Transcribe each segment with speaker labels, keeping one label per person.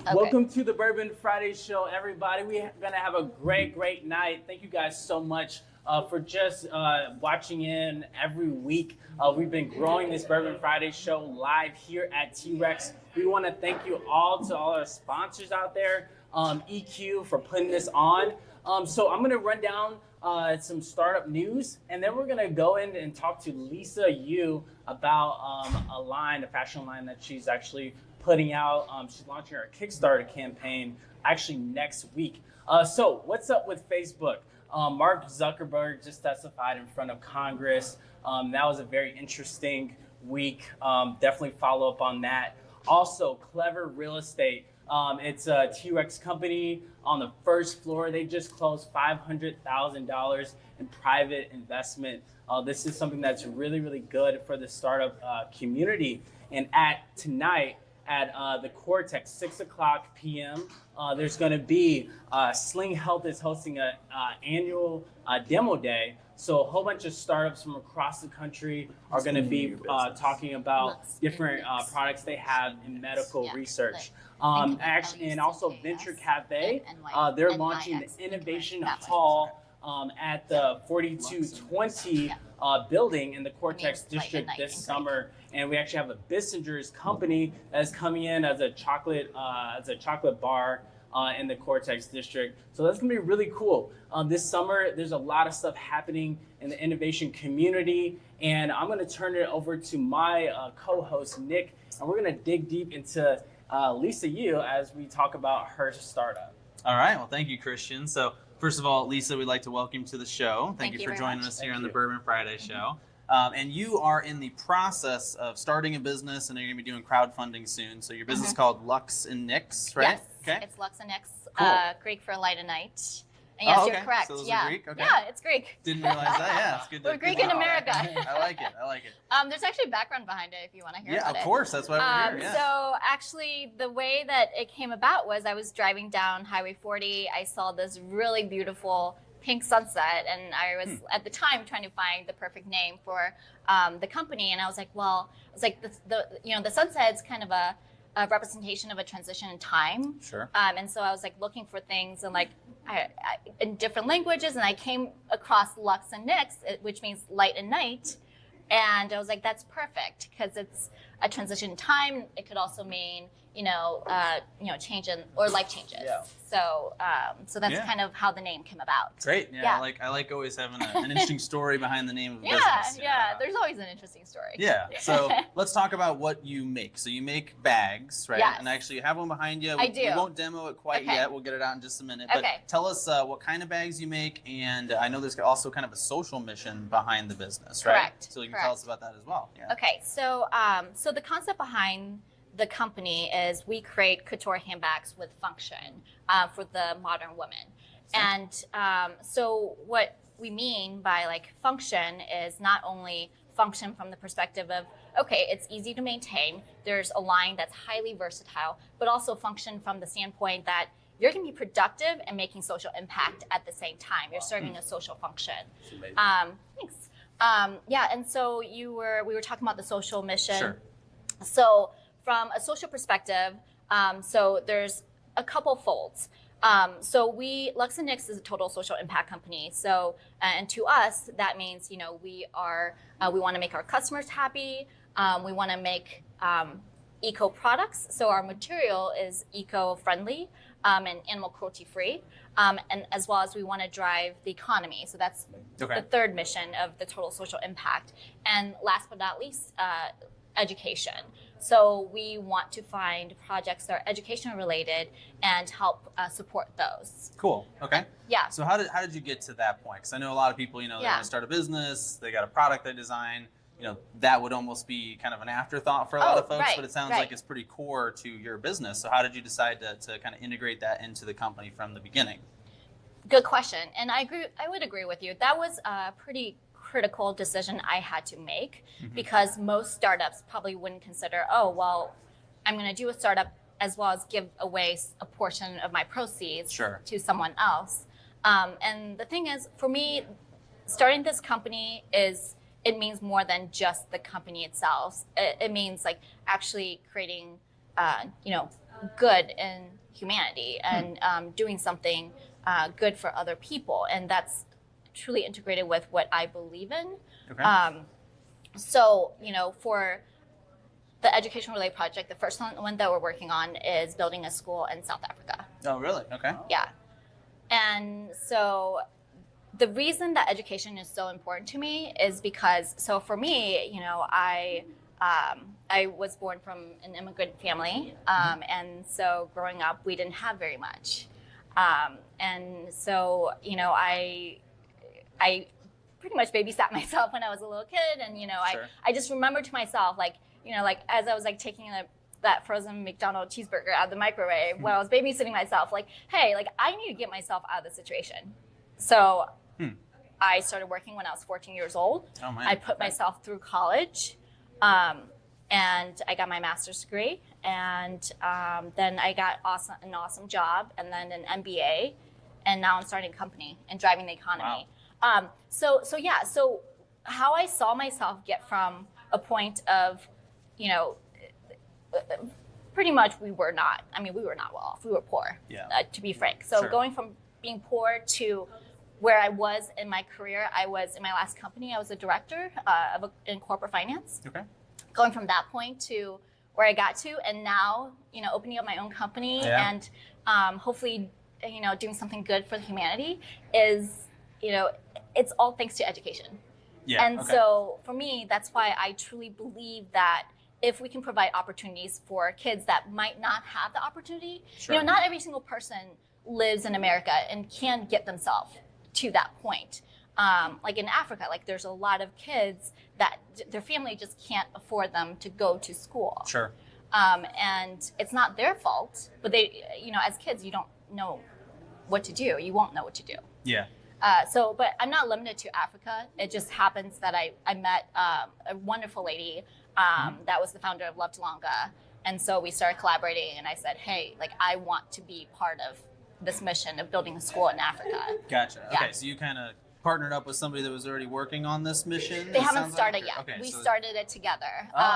Speaker 1: Okay.
Speaker 2: Welcome to the Bourbon Friday show, everybody. We're going to have a great night. Thank you guys so much for just watching in every week. We've been growing this Bourbon Friday show live here at T-Rex. We want to thank you all to all our sponsors out there, EQ for putting this on. So I'm going to run down some startup news, and then we're going to go in and talk to Lisa Yu about a fashion line that she's actually putting out. She's launching her Kickstarter campaign actually next week. So what's up with Facebook? Mark Zuckerberg just testified in front of Congress. That was a very interesting week. Definitely follow up on that. Also, Clever Real Estate. It's a T-Rex company on the first floor. They just closed $500,000 in private investment. This is something that's really good for the startup community. And tonight, at the Cortex, 6 o'clock p.m. There's going to be Sling Health is hosting an annual demo day. So a whole bunch of startups from across the country are going to be talking about different products they have in medical research. Actually, and also Venture Cafe, they're launching the Innovation Hall at the 4220 building in the Cortex district this summer. And we actually have a Bissinger's company that's coming in as a chocolate bar in the Cortex district. So that's gonna be really cool. This summer, there's a lot of stuff happening in the innovation community, and I'm gonna turn it over to my co-host, Nick, and we're gonna dig deep into Lisa Yu as we talk about her startup.
Speaker 3: All right, well, thank you, Christian. So first of all, Lisa, we'd like to welcome you to the show. Thank you for joining us here on the Bourbon Friday show. And you are in the process of starting a business, and you're going to be doing crowdfunding soon. So your business is called Lux and Nix, right?
Speaker 1: Yes,
Speaker 3: okay.
Speaker 1: It's Lux and Nix,
Speaker 3: Cool.
Speaker 1: Greek for light and night. And yes, you're correct.
Speaker 3: So those
Speaker 1: are
Speaker 3: Greek? Okay.
Speaker 1: Yeah, it's Greek.
Speaker 3: Didn't realize that. Yeah, it's good.
Speaker 1: We're Greek in America.
Speaker 3: I like it.
Speaker 1: There's actually background behind it if you want to hear about it.
Speaker 3: Yeah, of course. That's why we're here. Yeah.
Speaker 1: So actually, the way that it came about was I was driving down Highway 40. I saw this really beautiful pink sunset, and I was at the time trying to find the perfect name for the company. And I was like, the sunset's kind of a representation of a transition in time.
Speaker 3: Sure.
Speaker 1: And so I was like looking for things and like in different languages, and I came across Lux and Nix, which means light and night. And I was like, that's perfect because it's a transition in time. It could also mean, change or life changes.
Speaker 3: Yeah.
Speaker 1: So that's kind of how the name came about.
Speaker 3: Great. Yeah. I like always having an interesting story behind the name of a business.
Speaker 1: Yeah. There's always an interesting story.
Speaker 3: Yeah. So let's talk about what you make. So you make bags, right?
Speaker 1: Yes.
Speaker 3: And actually, you have one behind you.
Speaker 1: I do.
Speaker 3: We won't demo it quite yet. We'll get it out in just a minute. But tell us what kind of bags you make, and I know there's also kind of a social mission behind the business, right?
Speaker 1: Correct.
Speaker 3: So you can tell us about that as well. Yeah.
Speaker 1: Okay. So the concept behind the company is we create couture handbags with function for the modern woman. And so what we mean by like function is not only function from the perspective of, okay, it's easy to maintain, there's a line that's highly versatile, but also function from the standpoint that you're going to be productive and making social impact at the same time. You're serving a social function. Thanks. And so we were talking about the social mission.
Speaker 3: Sure.
Speaker 1: So from a social perspective, so there's a couple folds. So Lux and Nix is a total social impact company. So, and to us, that means, we want to make our customers happy. We want to make eco products. So our material is eco-friendly and animal cruelty-free. And as well as we want to drive the economy. So that's the third mission of the total social impact. And last but not least, education. So we want to find projects that are education related and help support those.
Speaker 3: Cool. Okay.
Speaker 1: Yeah.
Speaker 3: So how did you get to that point? Because I know a lot of people, they want to start a business, they got a product they design. That would almost be kind of an afterthought for a lot of folks, but it sounds like it's pretty core to your business. So how did you decide to kind of integrate that into the company from the beginning?
Speaker 1: Good question. And I would agree with you. That was a pretty critical decision I had to make because most startups probably wouldn't consider, I'm going to do a startup as well as give away a portion of my proceeds to someone else. And the thing is, for me, starting this company it means more than just the company itself. It means like actually creating, good in humanity and doing something good for other people. And that's truly integrated with what I believe in.
Speaker 3: Okay.
Speaker 1: So, for the education-related project, the first one that we're working on is building a school in South Africa.
Speaker 3: Oh, really? Okay.
Speaker 1: Yeah. And so the reason that education is so important to me is because, so for me, I was born from an immigrant family. And so growing up, we didn't have very much. And so, I pretty much babysat myself when I was a little kid. And,
Speaker 3: Sure.
Speaker 1: I just remember to myself, as I was taking that frozen McDonald's cheeseburger out of the microwave when I was babysitting myself, hey, I need to get myself out of the situation. So I started working when I was 14 years old.
Speaker 3: Oh, man.
Speaker 1: I put myself through college, and I got my master's degree, and then I got an awesome job, and then an MBA, and now I'm starting a company and driving the economy.
Speaker 3: Wow.
Speaker 1: So how I saw myself get from a point of, pretty much we were not well off. We were poor, to be frank. So
Speaker 3: Sure.
Speaker 1: going from being poor to where I was in my career, I was in my last company, I was a director in corporate finance.
Speaker 3: Okay.
Speaker 1: Going from that point to where I got to, and now, opening up my own company and hopefully, doing something good for the humanity is, it's all thanks to education.
Speaker 3: Yeah.
Speaker 1: And so for me, that's why I truly believe that if we can provide opportunities for kids that might not have the opportunity,
Speaker 3: Sure.
Speaker 1: not every single person lives in America and can get themselves to that point. Like in Africa, there's a lot of kids that their family just can't afford them to go to school.
Speaker 3: Sure.
Speaker 1: And it's not their fault, but they, as kids, you don't know what to do. You won't know what to do.
Speaker 3: Yeah.
Speaker 1: But I'm not limited to Africa. It just happens that I met a wonderful lady that was the founder of Love Talanga. And so we started collaborating, and I said, hey, I want to be part of this mission of building a school in Africa.
Speaker 3: Gotcha.
Speaker 1: Yeah.
Speaker 3: Okay, so you kind of partnered up with somebody that was already working on this mission?
Speaker 1: They
Speaker 3: it
Speaker 1: haven't
Speaker 3: sounds
Speaker 1: started
Speaker 3: like?
Speaker 1: yet.
Speaker 3: Okay,
Speaker 1: We
Speaker 3: so-
Speaker 1: started it together.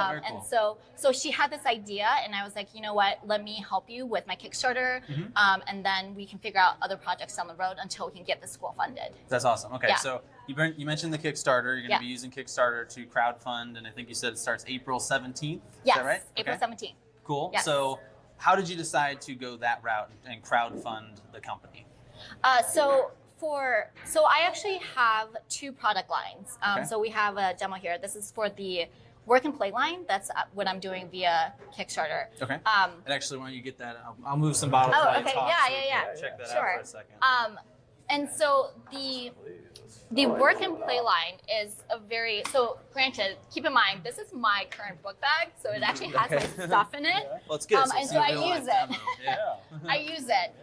Speaker 3: Very cool.
Speaker 1: And so she had this idea, and I was like, you know what? Let me help you with my Kickstarter, and then we can figure out other projects down the road until we can get the school funded.
Speaker 3: That's awesome. Okay,
Speaker 1: Yeah.
Speaker 3: so you mentioned the Kickstarter. You're going to
Speaker 1: Yeah.
Speaker 3: be using Kickstarter to crowdfund, and I think you said it starts April 17th.
Speaker 1: Yes,
Speaker 3: Is that right?
Speaker 1: April
Speaker 3: Okay.
Speaker 1: 17th.
Speaker 3: Cool.
Speaker 1: Yes.
Speaker 3: So how did you decide to go that route and crowdfund the company?
Speaker 1: So I actually have two product lines.
Speaker 3: Okay.
Speaker 1: So we have a demo here. This is for the work and play line. That's what I'm doing via Kickstarter.
Speaker 3: Okay. And actually, why don't you get that? I'll move some bottles
Speaker 1: Oh,
Speaker 3: while
Speaker 1: okay.
Speaker 3: you talk.
Speaker 1: Yeah,
Speaker 3: so we
Speaker 1: yeah,
Speaker 3: can
Speaker 1: yeah.
Speaker 3: Check that
Speaker 1: Sure.
Speaker 3: out for a second.
Speaker 1: And so the work and play line is granted, keep in mind, this is my current book bag, so it actually has my stuff in it.
Speaker 3: Well, it's good.
Speaker 1: and
Speaker 3: it's
Speaker 1: so
Speaker 3: a
Speaker 1: I
Speaker 3: real-life
Speaker 1: use it.
Speaker 3: demo. Yeah.
Speaker 1: I use it.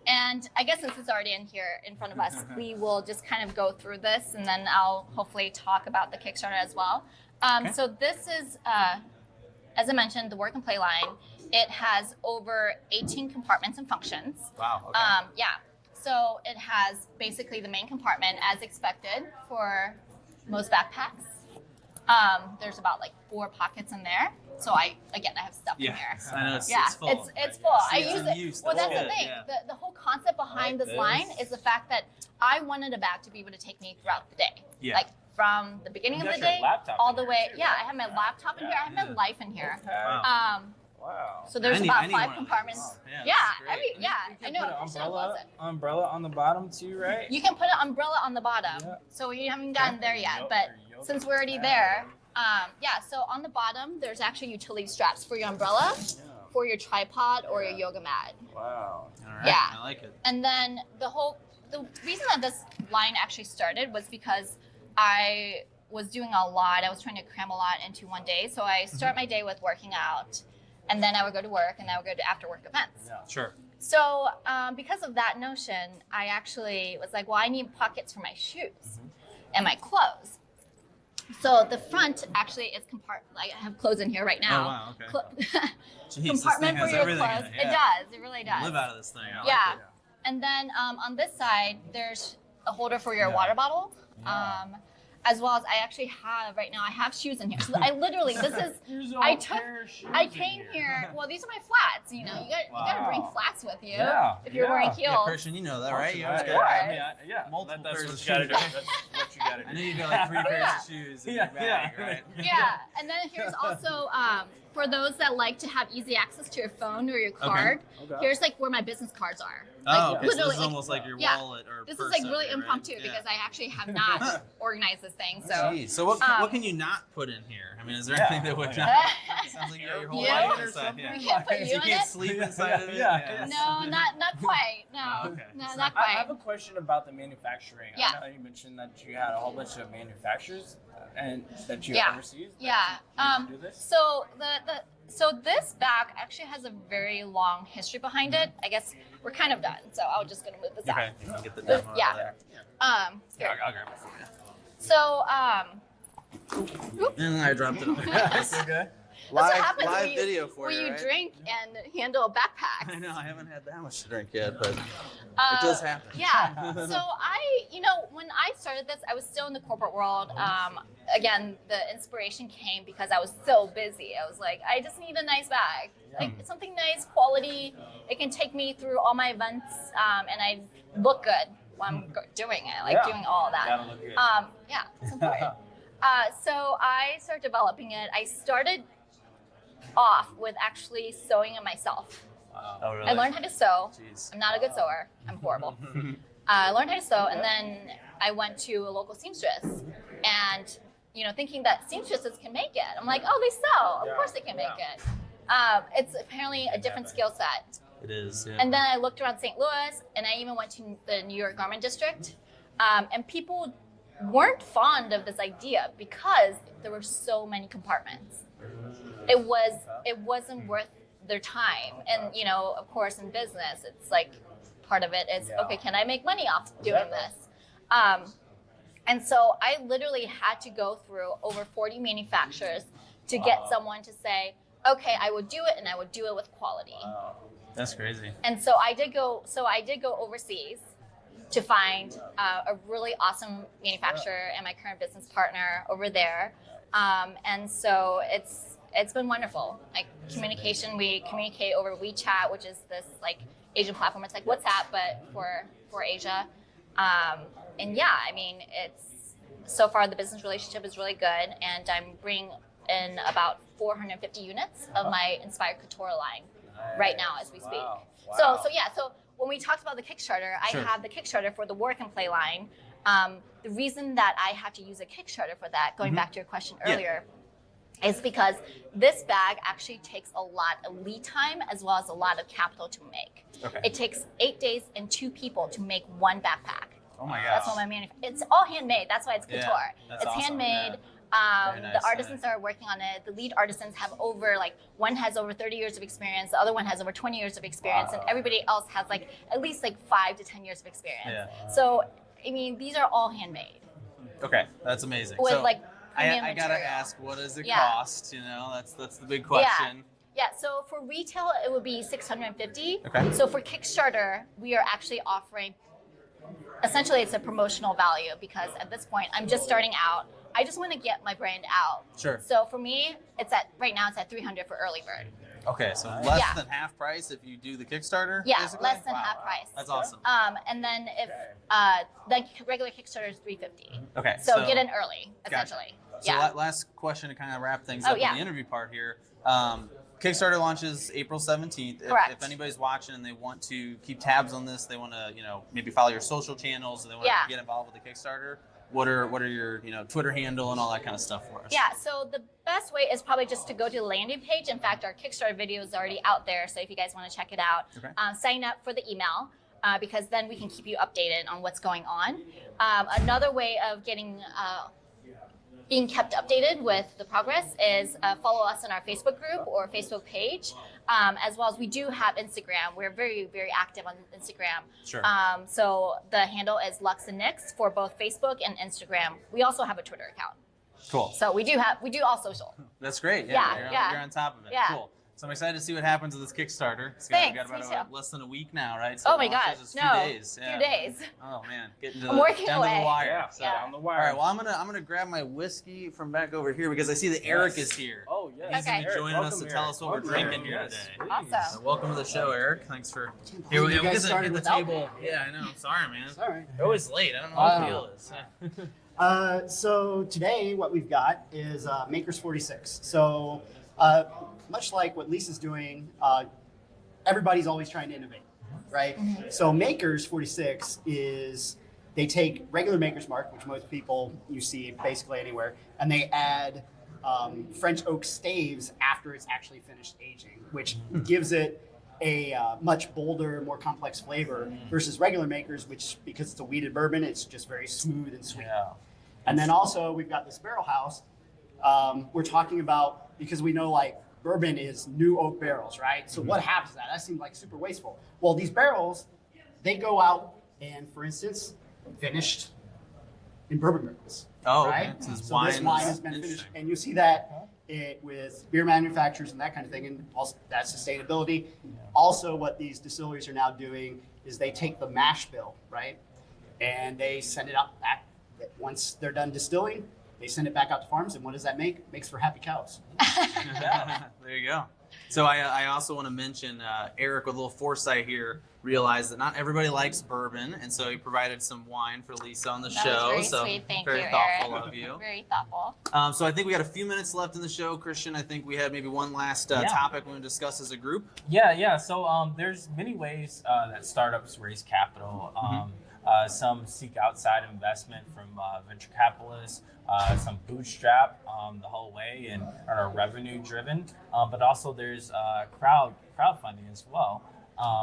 Speaker 1: And I guess since it's already in here in front of us, we will just kind of go through this, and then I'll hopefully talk about the Kickstarter as well.
Speaker 3: Okay.
Speaker 1: So this is, as I mentioned, the work and play line. It has over 18 compartments and functions.
Speaker 3: Wow. Okay.
Speaker 1: Yeah. So it has basically the main compartment as expected for most backpacks. There's about 4 pockets in there. So I have stuff in
Speaker 3: Yeah.
Speaker 1: here.
Speaker 3: I know it's
Speaker 1: Yeah,
Speaker 3: full.
Speaker 1: it's full. I
Speaker 3: It's
Speaker 1: use
Speaker 3: in
Speaker 1: it.
Speaker 3: use,
Speaker 1: Well, that's the
Speaker 3: good,
Speaker 1: thing.
Speaker 3: yeah.
Speaker 1: The whole concept behind this line is the fact that I wanted a bag to be able to take me throughout the day.
Speaker 3: Yeah.
Speaker 1: From the beginning
Speaker 2: You
Speaker 1: of the
Speaker 2: got your
Speaker 1: day
Speaker 2: laptop
Speaker 1: all
Speaker 2: in
Speaker 1: the
Speaker 2: here
Speaker 1: way.
Speaker 2: too,
Speaker 1: Yeah,
Speaker 2: right?
Speaker 1: I have my laptop in here. I have my life in here.
Speaker 3: Wow.
Speaker 2: Wow.
Speaker 1: So there's
Speaker 3: I
Speaker 1: about
Speaker 3: need
Speaker 1: 5
Speaker 3: one of
Speaker 1: compartments.
Speaker 3: these. Yeah,
Speaker 1: Yeah,
Speaker 3: this is great.
Speaker 1: I know.
Speaker 2: Put
Speaker 1: Christian loves it.
Speaker 2: umbrella on the bottom too, right?
Speaker 1: You can put an umbrella on the bottom.
Speaker 2: Yeah.
Speaker 1: So we haven't gotten there yet,
Speaker 2: Yoga-
Speaker 1: but
Speaker 2: yoga
Speaker 1: since we're already
Speaker 2: mat.
Speaker 1: there, so on the bottom, there's actually utility straps for your umbrella, for your tripod, or your yoga mat.
Speaker 2: Wow.
Speaker 3: All right.
Speaker 1: Yeah.
Speaker 3: I like it.
Speaker 1: And then the reason that this line actually started was because I was doing a lot. I was trying to cram a lot into one day. So I start my day with working out, and then I would go to work, and then I would go to after work events.
Speaker 2: Yeah.
Speaker 3: Sure.
Speaker 1: So because of that notion, I actually was like, well, I need pockets for my shoes and my clothes. So the front actually is I have clothes in here right now.
Speaker 3: Oh, wow, okay. Jeez, this
Speaker 1: Compartment
Speaker 3: thing
Speaker 1: for
Speaker 3: has
Speaker 1: your
Speaker 3: everything in
Speaker 1: clothes.
Speaker 3: it, yeah.
Speaker 1: It does. It really does.
Speaker 3: Live out of this thing. I like
Speaker 1: Yeah.
Speaker 3: it.
Speaker 1: And then on this side, there's a holder for your water bottle. as well as I actually have right now. I have shoes in here. So I literally, this is. I came here. Well, these are my flats. You know, you got to bring flats with you if you're wearing heels.
Speaker 3: Yeah, Christian, you know that, right? You always
Speaker 1: Of
Speaker 3: got
Speaker 1: course.
Speaker 3: multiple
Speaker 2: That's
Speaker 3: pairs
Speaker 2: what
Speaker 3: of
Speaker 2: you gotta
Speaker 3: shoes.
Speaker 2: do. That's what you gotta do.
Speaker 3: I know you got like 3 pairs of shoes in your bag, right?
Speaker 1: Yeah, and then here's also for those that like to have easy access to your phone or your card.
Speaker 2: Okay.
Speaker 1: Here's like where my business cards are.
Speaker 3: Oh,
Speaker 1: Like,
Speaker 3: okay. So this
Speaker 1: literally,
Speaker 3: is
Speaker 1: like,
Speaker 3: almost like your
Speaker 1: yeah.
Speaker 3: wallet or
Speaker 1: This
Speaker 3: purse
Speaker 1: is like
Speaker 3: of
Speaker 1: really
Speaker 3: it, right?
Speaker 1: impromptu
Speaker 3: Yeah.
Speaker 1: because I actually have not organized this thing. So,
Speaker 3: Jeez. So what can you not put in here? I mean, is there anything that would not? Sounds like you got your whole
Speaker 1: You?
Speaker 3: life inside.
Speaker 1: we
Speaker 3: Yeah.
Speaker 1: can't put
Speaker 3: So
Speaker 1: you
Speaker 3: you
Speaker 1: in
Speaker 3: can't
Speaker 1: it.
Speaker 3: sleep inside of it.
Speaker 2: Yeah.
Speaker 1: No, not quite. No,
Speaker 3: Okay.
Speaker 1: no,
Speaker 3: So
Speaker 1: not
Speaker 2: I have
Speaker 1: quite.
Speaker 2: a question about the manufacturing.
Speaker 1: Yeah.
Speaker 2: I know you mentioned that you had a whole bunch of manufacturers and that you
Speaker 1: Yeah.
Speaker 2: overseas.
Speaker 1: Yeah.
Speaker 2: Do this?
Speaker 1: So so this bag actually has a very long history behind it. I guess we're kind of done. So I'm just gonna move this
Speaker 3: Okay.
Speaker 1: out.
Speaker 3: You can get the demo over
Speaker 1: Yeah.
Speaker 3: there.
Speaker 1: Here.
Speaker 3: I'll grab it for you.
Speaker 1: So
Speaker 3: And I dropped it.
Speaker 2: That's okay.
Speaker 1: that's what happens
Speaker 3: live
Speaker 1: when you,
Speaker 3: video for
Speaker 1: when
Speaker 3: you,
Speaker 1: you
Speaker 3: right?
Speaker 1: drink and handle backpacks.
Speaker 3: I know I haven't had that much to drink yet, but it
Speaker 1: Uh,
Speaker 3: does happen.
Speaker 1: Yeah. So when I started this, I was still in the corporate world. Again, the inspiration came because I was so busy. I was like, I just need a nice bag, like something nice, quality. It can take me through all my events, and I look good while I'm doing it. I like doing all of that.
Speaker 2: Gotta look good.
Speaker 1: Yeah, it's important. So I started developing it. I started off with actually sewing it myself.
Speaker 3: Oh, really?
Speaker 1: I learned how to sew.
Speaker 3: Jeez.
Speaker 1: I'm not a good sewer. I'm horrible. I learned how to sew, and then I went to a local seamstress, and thinking that seamstresses can make it. I'm like, oh, they sew. Of course they can make it. It's apparently a different skill set.
Speaker 3: It is. Yeah.
Speaker 1: And then I looked around St. Louis, and I even went to the New York Garment District, and people weren't fond of this idea because there were so many compartments. It wasn't worth their time, and of course, in business, it's like part of it is okay. Can I make money off doing this? And so I literally had to go through over 40 manufacturers to get someone to say, okay, I would do it, and I would do it with quality.
Speaker 3: That's crazy.
Speaker 1: And so I did go overseas to find a really awesome manufacturer and my current business partner over there. And so it's been wonderful. Like communication, we communicate over WeChat, which is this like Asian platform. It's like WhatsApp, but for Asia. And yeah, I mean, it's so far the business relationship is really good, and I'm bringing in about 450 units of my Inspired Couture line right now as we speak.
Speaker 2: Wow.
Speaker 1: So when we talked about the Kickstarter,
Speaker 3: Sure.
Speaker 1: I have the Kickstarter for the Work and Play line. The reason that I had to use a Kickstarter for that, going back to your question earlier, is because this bag actually takes a lot of lead time as well as a lot of capital to make.
Speaker 3: Okay.
Speaker 1: It takes 8 days and 2 people to make one backpack.
Speaker 3: Oh my gosh.
Speaker 1: That's what it's all handmade. That's why it's
Speaker 3: Yeah,
Speaker 1: couture.
Speaker 3: that's
Speaker 1: It's
Speaker 3: awesome,
Speaker 1: handmade.
Speaker 3: Very nice,
Speaker 1: The artisans that are working on it, the lead artisans have one has over 30 years of experience, the other one has over 20 years of experience, and everybody else has at least 5 to 10 years of experience.
Speaker 3: Yeah.
Speaker 1: So, I mean, these are all handmade.
Speaker 3: Okay, that's amazing.
Speaker 1: With
Speaker 3: so
Speaker 1: premium
Speaker 3: I gotta
Speaker 1: material.
Speaker 3: ask, what does it
Speaker 1: Yeah.
Speaker 3: cost? That's the big question.
Speaker 1: Yeah, so for retail, it would be $650.
Speaker 3: Okay.
Speaker 1: So for Kickstarter, we are actually offering, essentially it's a promotional value because at this point, I'm just starting out. I just want to get my brand out.
Speaker 3: Sure.
Speaker 1: So for me, right now it's at $300 for early bird.
Speaker 3: Okay, so less
Speaker 1: Yeah.
Speaker 3: than half price if you do the Kickstarter.
Speaker 1: Yeah,
Speaker 3: basically?
Speaker 1: less than half price.
Speaker 3: That's awesome.
Speaker 1: And then if the regular Kickstarter is $350.
Speaker 3: Okay,
Speaker 1: So get in early,
Speaker 3: Gotcha.
Speaker 1: essentially.
Speaker 3: So
Speaker 1: Yeah.
Speaker 3: last question to kind of wrap things
Speaker 1: Oh,
Speaker 3: up
Speaker 1: yeah.
Speaker 3: in the interview part here. Kickstarter launches April 17th.
Speaker 1: Correct.
Speaker 3: If anybody's watching and they want to keep tabs on this, they want to maybe follow your social channels, and they want
Speaker 1: Yeah.
Speaker 3: to get involved with the Kickstarter. What are your Twitter handle and all that kind of stuff for us?
Speaker 1: Yeah, so the best way is probably just to go to the landing page. In fact, our Kickstarter video is already out there, so if you guys want to check it out,
Speaker 3: Okay.
Speaker 1: sign up for the email because then we can keep you updated on what's going on. Another way of being kept updated with the progress is follow us on our Facebook group or Facebook page, as well as we do have Instagram. We're very, very active on Instagram.
Speaker 3: Sure.
Speaker 1: So the handle is Lux and Nix for both Facebook and Instagram. We also have a Twitter account.
Speaker 3: Cool.
Speaker 1: So we do all social.
Speaker 3: That's great.
Speaker 1: Yeah,
Speaker 3: You're,
Speaker 1: yeah.
Speaker 3: you're on top of it.
Speaker 1: Yeah.
Speaker 3: Cool. So I'm excited to see what happens with this Kickstarter.
Speaker 1: Thanks,
Speaker 3: we got about less than a week now, right? So
Speaker 1: oh my gosh,
Speaker 3: a few days.
Speaker 1: Yeah. Few days.
Speaker 3: Oh man, getting to
Speaker 1: I'm working
Speaker 3: down
Speaker 1: away.
Speaker 3: to the wire.
Speaker 2: Yeah,
Speaker 3: So.
Speaker 2: down the wire.
Speaker 3: All right, well I'm gonna grab my whiskey from back over here because I see that Eric is here.
Speaker 2: Oh yeah.
Speaker 3: He's gonna be joining us to tell us what we're drinking here today. Awesome. So welcome to the show, Eric. Thanks for here. We get the table. Yeah, I know. I'm sorry, man.
Speaker 4: It's all right.
Speaker 3: You're always late. I don't know what the deal is.
Speaker 4: So today what we've got is Makers 46. So much like what Lisa's doing, everybody's always trying to innovate, right? Mm-hmm. So Makers 46 is they take regular Maker's Mark, which most people you see basically anywhere, and they add French oak staves after it's actually finished aging, which gives it a much bolder, more complex flavor versus regular Makers, which because it's a wheated bourbon, it's just very smooth and sweet. Yeah. And then also we've got this barrel house. We're talking about, because we know like bourbon is new oak barrels, right? So what happens to that? That seems like super wasteful. Well, these barrels, they go out and, for instance, finished in bourbon barrels.
Speaker 3: Oh,
Speaker 4: right?
Speaker 3: Okay. So this
Speaker 4: wine has been finished. And you see that with beer manufacturers and that kind of thing, and also that sustainability. Yeah. Also, what these distilleries are now doing is they take the mash bill, right? And they send it out back. Once they're done distilling, they send it back out to farms, and what does that make? It makes for happy cows.
Speaker 3: There you go. So I also want to mention Eric, with a little foresight here, realized that not everybody likes bourbon, and so he provided some wine for Lisa on the show.
Speaker 1: Very
Speaker 3: so
Speaker 1: sweet. Thank
Speaker 3: very
Speaker 1: you,
Speaker 3: thoughtful
Speaker 1: Eric.
Speaker 3: of you.
Speaker 1: Very thoughtful.
Speaker 3: So I think we got a few minutes left in the show, Christian. I think we had maybe one last topic we want to discuss as a group.
Speaker 2: Yeah. So there's many ways that startups raise capital. Some seek outside investment from venture capitalists. Some bootstrap the whole way and are revenue driven. But also there's crowdfunding as well,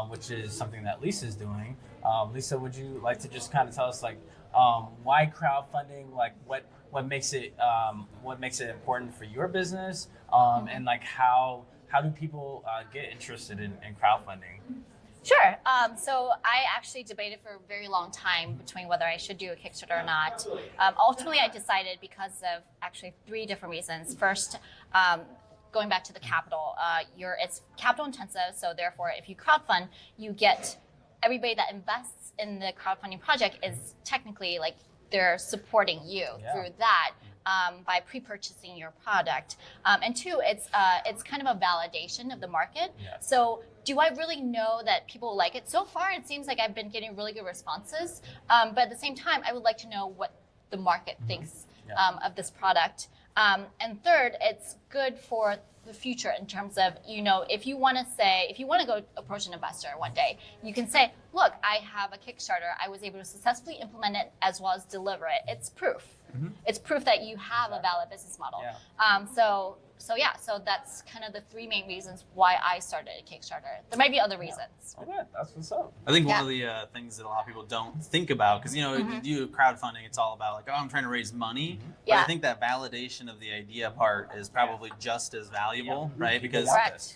Speaker 2: which is something that Lisa's doing. Lisa, would you like to just kind of tell us like why crowdfunding? Like what makes it important for your business? And like how do people get interested in crowdfunding?
Speaker 1: Sure. So I actually debated for a very long time between whether I should do a Kickstarter or not. Ultimately, I decided because of actually 3 different reasons. First, going back to the capital, it's capital intensive. So therefore, if you crowdfund, you get everybody that invests in the crowdfunding project is technically like they're supporting you through that. By pre-purchasing your product, and 2, it's kind of a validation of the market. Yes. So, do I really know that people like it? So far, it seems like I've been getting really good responses. But at the same time, I would like to know what the market thinks of this product. And third, it's good for the future in terms of, if you want to go approach an investor one day, you can say, look, I have a Kickstarter. I was able to successfully implement it as well as deliver it. It's proof. Mm-hmm. It's proof that you have a valid business model. Yeah. So that's kind of the 3 main reasons why I started a Kickstarter. There might be other reasons.
Speaker 2: Okay, that's what's up.
Speaker 3: I think one of the things that a lot of people don't think about, because you do crowdfunding, it's all about like, I'm trying to raise money. But I think that validation of the idea part is probably just as valuable, right? Because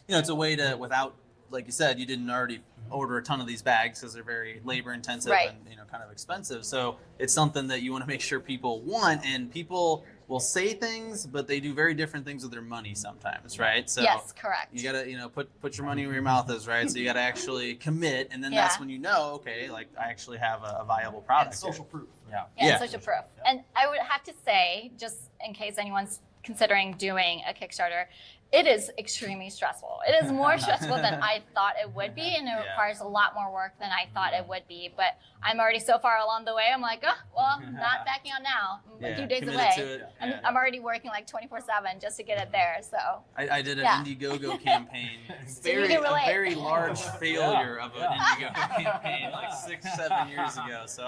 Speaker 3: it's a way to, without, like you said, you didn't already order a ton of these bags because they're very labor intensive and kind of expensive. So it's something that you want to make sure people want, and people will say things, but they do very different things with their money sometimes, right? So
Speaker 1: yes, correct.
Speaker 3: You gotta, put your money where your mouth is, right? So you gotta actually commit, and then that's when okay, like I actually have a viable product.
Speaker 4: And social proof.
Speaker 1: Yeah, social proof. Yeah. And I would have to say, just in case anyone's considering doing a Kickstarter, it is extremely stressful. It is more stressful than I thought it would be, and it requires a lot more work than I thought it would be. But I'm already so far along the way. I'm like, not backing out now. I'm a few days away. I'm already working like 24/7 just to get it there. So
Speaker 3: I did an Indiegogo campaign. A very large failure of an Indiegogo campaign like 6-7 years ago. So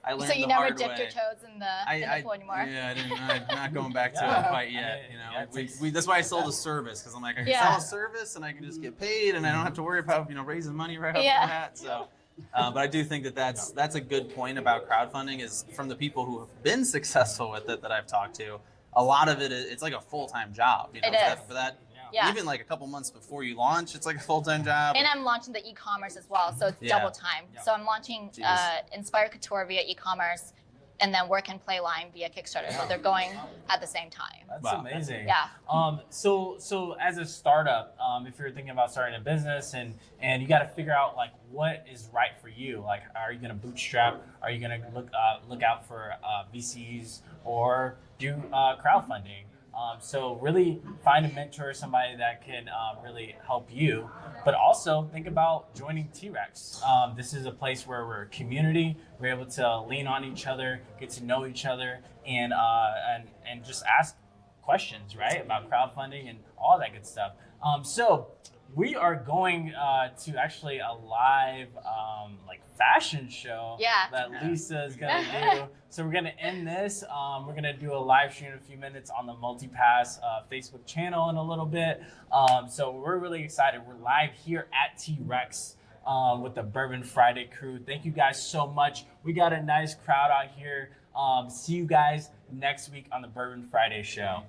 Speaker 3: I learned
Speaker 1: so you
Speaker 3: the
Speaker 1: never
Speaker 3: hard
Speaker 1: dipped
Speaker 3: way.
Speaker 1: your toes in the pool anymore?
Speaker 3: Yeah, I didn't. I'm not going back to it quite yet. That's why I sold a service, because I'm like, I can sell a service and I can just get paid, and I don't have to worry about raising money right off the bat. So, but I do think that's a good point about crowdfunding, is from the people who have been successful with it that I've talked to. A lot of it's like a full-time job.
Speaker 1: It is.
Speaker 3: For that. Yeah. Even like a couple months before you launch, it's like a full-time job.
Speaker 1: And I'm launching the e-commerce as well, so it's double time. Yeah. So I'm launching Inspire Couture via e-commerce, and then Work and Play line via Kickstarter. So they're going at the same time.
Speaker 2: That's amazing.
Speaker 1: Yeah.
Speaker 2: So as a startup, if you're thinking about starting a business and you got to figure out like what is right for you, like are you going to bootstrap? Are you going to look out for VCs or do crowdfunding? So really find a mentor, somebody that can really help you, but also think about joining T-Rex. This is a place where we're a community. We're able to lean on each other, get to know each other, and just ask questions, right, about crowdfunding and all that good stuff. So we are going to actually a live like fashion show that Lisa is gonna do. So we're gonna end this. We're gonna do a live stream in a few minutes on the Multipass Facebook channel in a little bit. So we're really excited. We're live here at T-Rex with the Bourbon Friday crew. Thank you guys so much. We got a nice crowd out here. See you guys next week on the Bourbon Friday show.